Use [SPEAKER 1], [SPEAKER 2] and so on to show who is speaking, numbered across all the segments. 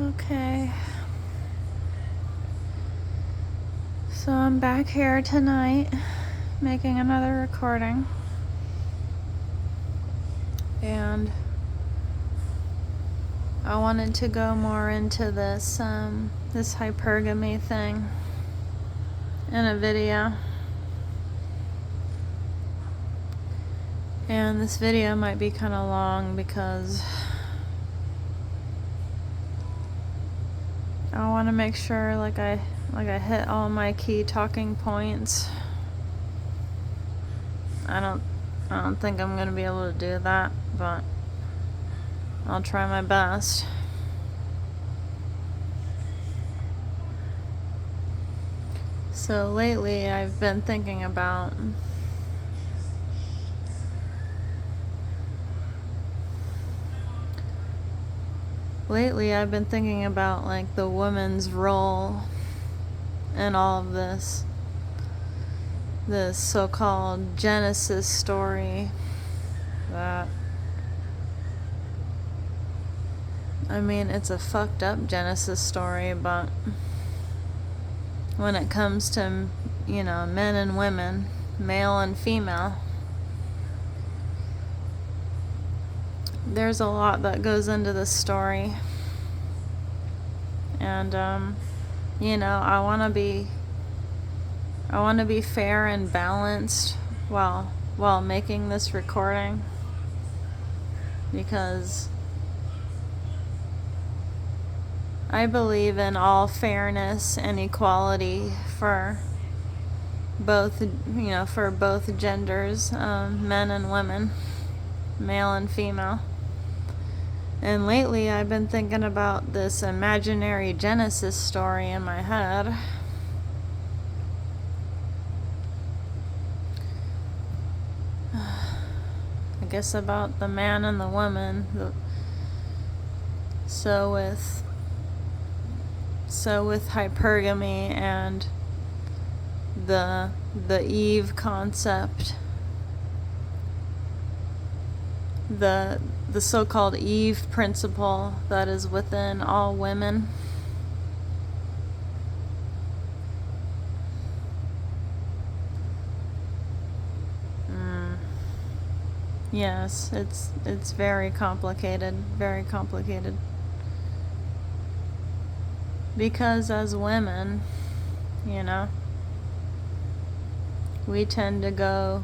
[SPEAKER 1] Okay. So I'm back here tonight making another recording. And I wanted to go more into this hypergamy thing in a video. And this video might be kind of long because I want to make sure I hit all my key talking points. I don't think I'm going to be able to do that, but I'll try my best. So lately I've been thinking about like the woman's role in all of this so-called Genesis story that, I mean, it's a fucked up Genesis story, but when it comes to, men and women, male and female, there's a lot that goes into this story. And, I want to be fair and balanced while making this recording, because I believe in all fairness and equality for both genders, men and women, male and female. And lately I've been thinking about this imaginary Genesis story in my head. I guess about the man and the woman. So with hypergamy and the Eve concept, the so-called Eve principle that is within all women. Yes, it's very complicated, because as women, we tend to go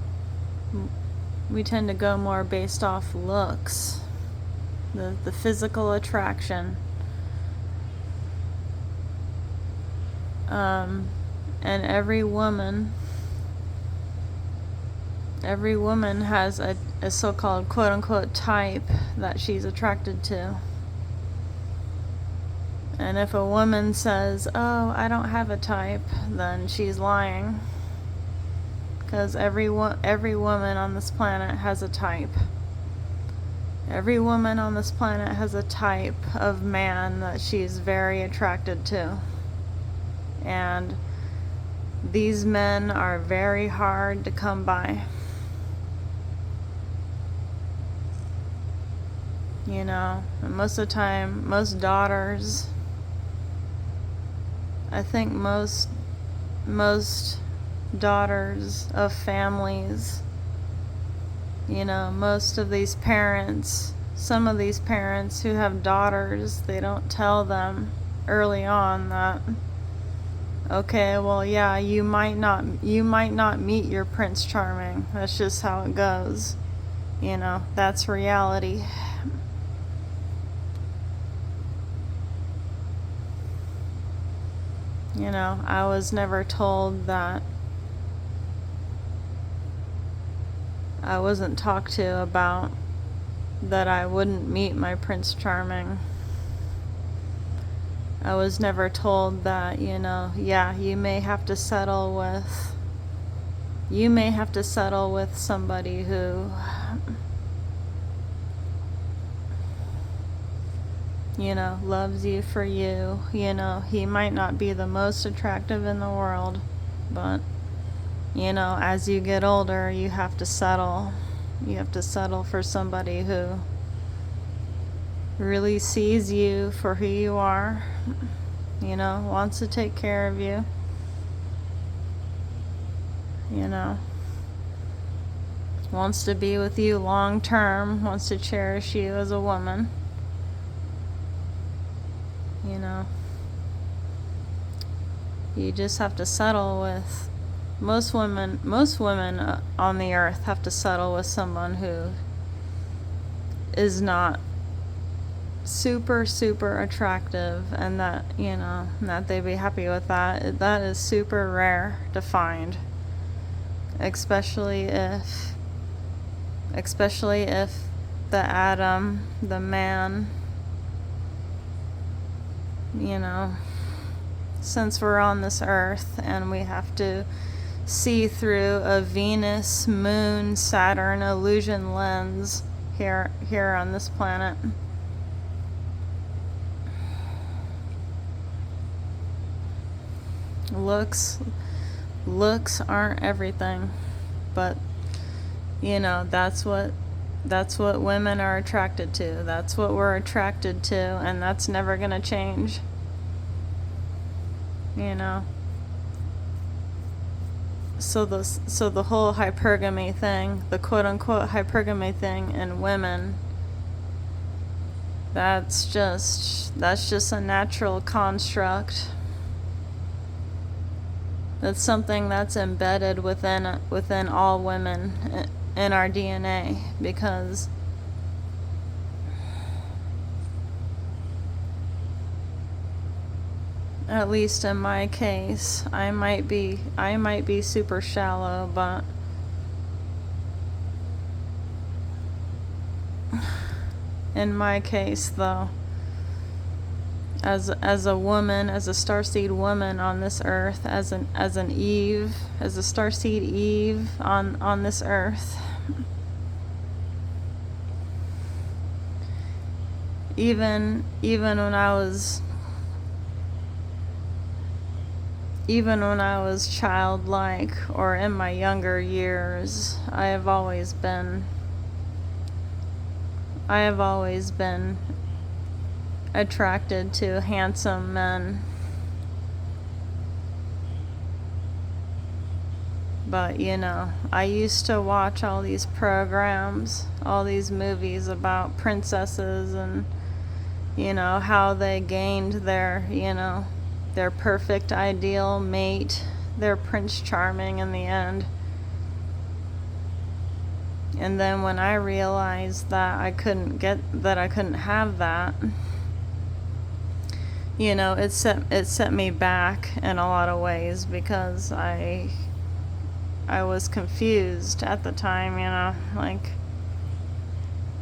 [SPEAKER 1] more based off looks, the physical attraction, and every woman has a so-called quote-unquote type that she's attracted to. And if a woman says, "Oh, I don't have a type," then she's lying. Because every woman on this planet has a type. Every woman on this planet has a type of man that she's very attracted to. And these men are very hard to come by. And most of the time, most daughters, I think most daughters of families, most of these parents, some of these parents who have daughters, they don't tell them early on that, okay, well, yeah, you might not meet your Prince Charming. That's just how it goes. That's reality. I was never told that. I wasn't talked to about that I wouldn't meet my Prince Charming. I was never told that, yeah, you may have to settle with somebody who, loves you for you. He might not be the most attractive in the world, but, as you get older, you have to settle. You have to settle for somebody who really sees you for who you are, you know, wants to take care of you, you know, wants to be with you long term, wants to cherish you as a woman, you know. You just have to settle with, most women on the earth have to settle with someone who is not super attractive, and that, you know, that they be happy with that. That is super rare to find, especially if the Adam, the man, you know, since we're on this earth and we have to see through a Venus, Moon, Saturn illusion lens here on this planet. Looks aren't everything, but you know, that's what women are attracted to. That's what we're attracted to, and that's never gonna change. You know. So the whole hypergamy thing, the quote unquote hypergamy thing in women, that's just a natural construct. That's something that's embedded within all women in our DNA, because at least in my case, I might be super shallow, but in my case though, as a woman, as a starseed woman on this earth, as a starseed Eve on this earth, even when I was childlike or in my younger years, I have always been attracted to handsome men. But you know, I used to watch all these programs, all these movies about princesses, and you know, how they gained their, you know, their perfect ideal mate, their Prince Charming in the end. And then when I realized that I couldn't have that, you know, it set me back in a lot of ways, because I was confused at the time, you know, like,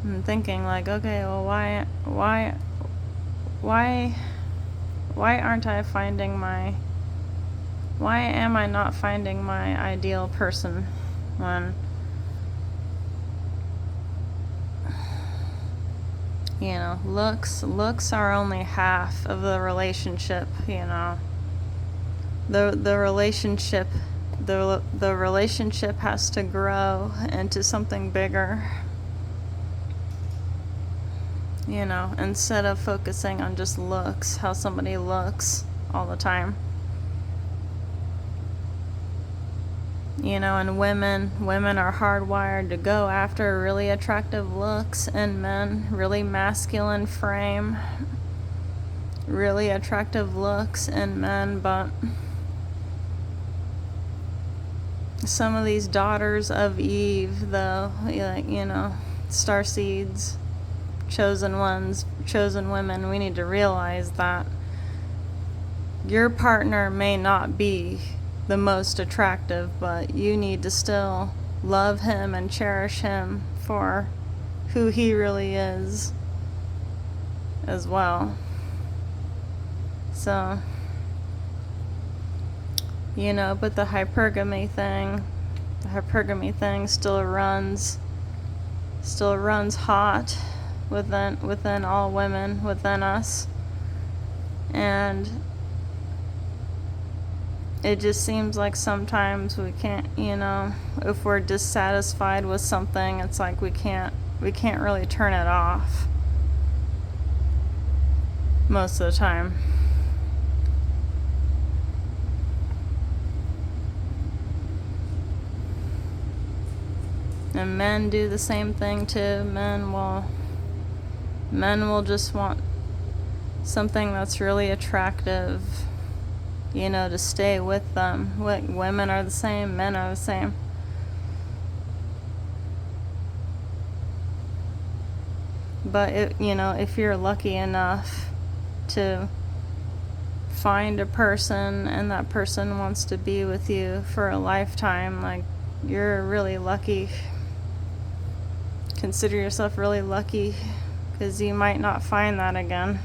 [SPEAKER 1] I'm thinking like, okay, well, why am I not finding my ideal person, when, you know, looks are only half of the relationship, you know. The relationship has to grow into something bigger, you know, instead of focusing on just looks, how somebody looks all the time. You know, and women are hardwired to go after really attractive looks, and men, really masculine frame, really attractive looks in men. But some of these daughters of Eve, though, you know, starseeds, chosen ones, chosen women, we need to realize that your partner may not be the most attractive, but you need to still love him and cherish him for who he really is as well. So, you know, but the hypergamy thing still runs hot within all women, within us. And it just seems like sometimes we can't, you know, if we're dissatisfied with something, it's like we can't really turn it off. most of the time. And men do the same thing too. Men will just want something that's really attractive, to stay with them. Women are the same, men are the same. But if you're lucky enough to find a person and that person wants to be with you for a lifetime, like, you're really lucky. Consider yourself really lucky, because you might not find that again.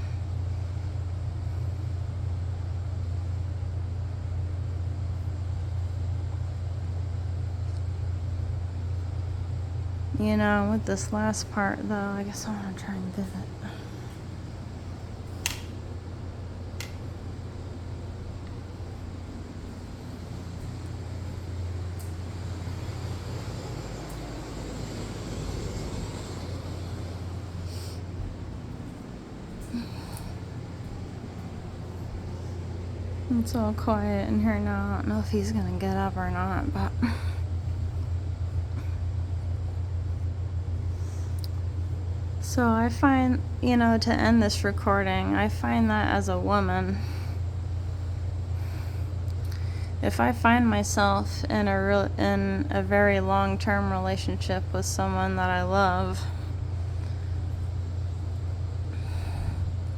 [SPEAKER 1] With this last part, though, I guess I want to try and give it. It's all quiet in here now. I don't know if he's going to get up or not, but... So I find, to end this recording, I find that as a woman, if I find myself in a very long-term relationship with someone that I love,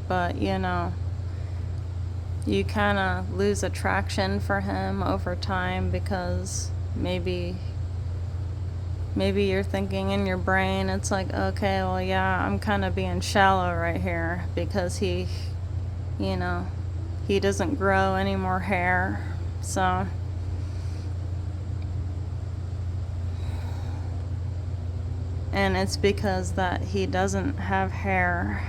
[SPEAKER 1] but, you kind of lose attraction for him over time, because maybe you're thinking in your brain, it's like, okay, well, yeah, I'm kind of being shallow right here, because he doesn't grow any more hair, so... And it's because that he doesn't have hair.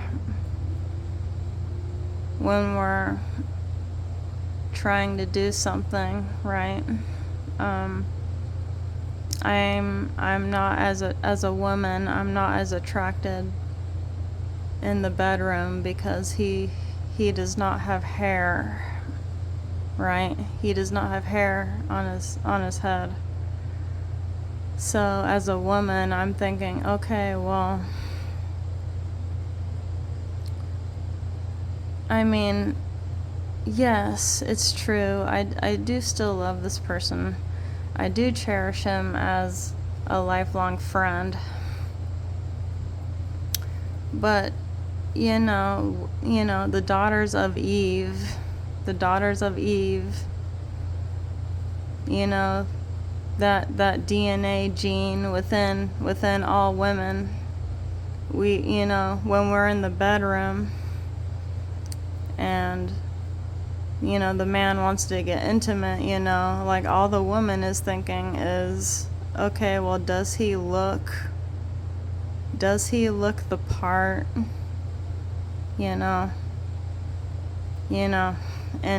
[SPEAKER 1] When we're trying to do something, right? I'm not, as a woman, I'm not as attracted in the bedroom, because he does not have hair, right? He does not have hair on his head. So as a woman, I'm thinking, okay, well, I mean, yes, it's true. I do still love this person. I do cherish him as a lifelong friend. But, the daughters of Eve, that DNA gene within all women, when we're in the bedroom and the man wants to get intimate, like, all the woman is thinking is, okay, well, does he look the part, and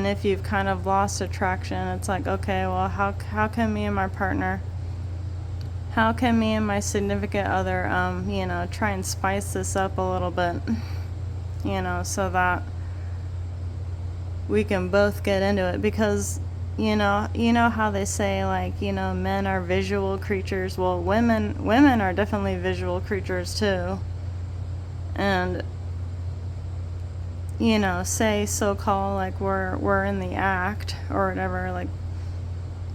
[SPEAKER 1] if you've kind of lost attraction, it's like, okay, well, how can me and my partner, how can me and my significant other, try and spice this up a little bit, so that we can both get into it, because you know how they say, like, men are visual creatures. Well, women are definitely visual creatures too. And say so-called, like, we're in the act or whatever, like,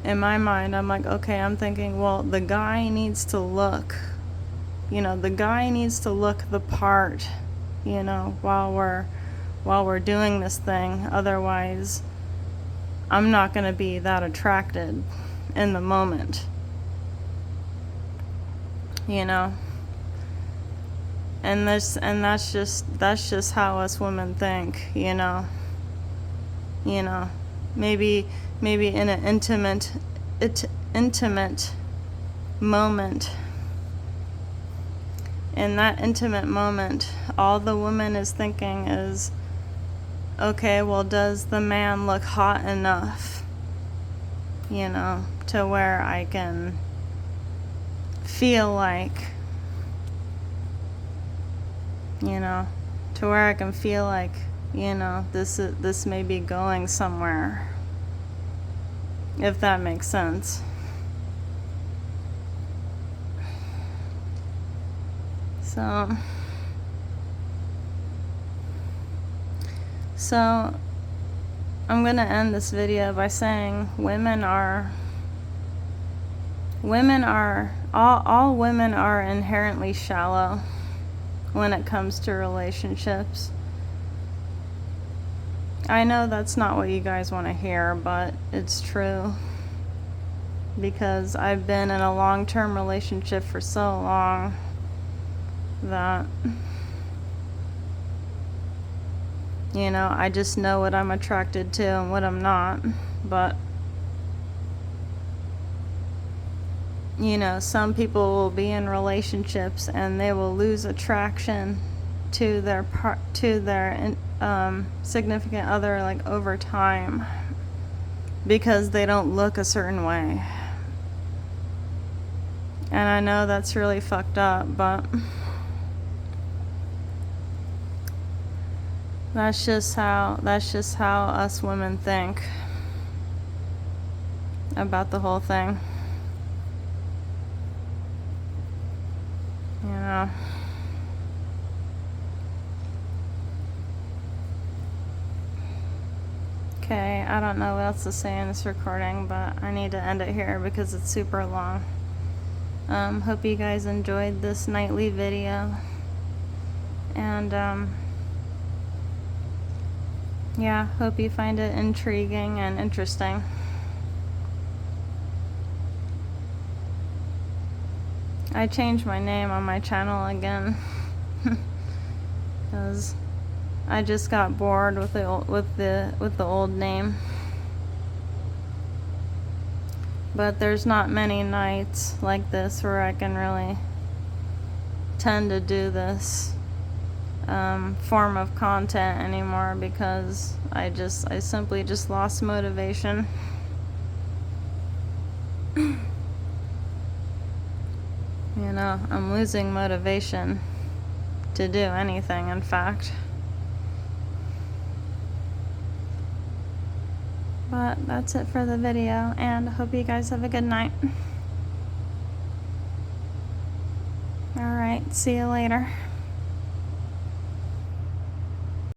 [SPEAKER 1] in my mind, I'm like, okay, I'm thinking, well, the guy needs to look the part, while we're doing this thing. Otherwise, I'm not going to be that attracted in the moment, and that's just how us women think, maybe in an intimate moment. In that intimate moment, all the woman is thinking is, okay, well, does the man look hot enough, to where I can feel like, to where I can feel like you know, this may be going somewhere, if that makes sense. So I'm gonna end this video by saying all women are inherently shallow when it comes to relationships. I know that's not what you guys want to hear, but it's true. Because I've been in a long-term relationship for so long that, you know, I just know what I'm attracted to and what I'm not. But, you know, some people will be in relationships and they will lose attraction to their significant other, like, over time, because they don't look a certain way. And I know that's really fucked up, but that's just how us women think about the whole thing. You know. Okay, I don't know what else to say in this recording, but I need to end it here because it's super long. Hope you guys enjoyed this nightly video. And, yeah, hope you find it intriguing and interesting. I changed my name on my channel again because I just got bored with the old name. But there's not many nights like this where I can really tend to do this form of content anymore, because I simply just lost motivation. You know, I'm losing motivation to do anything, in fact. But that's it for the video, and I hope you guys have a good night. Alright, see you later.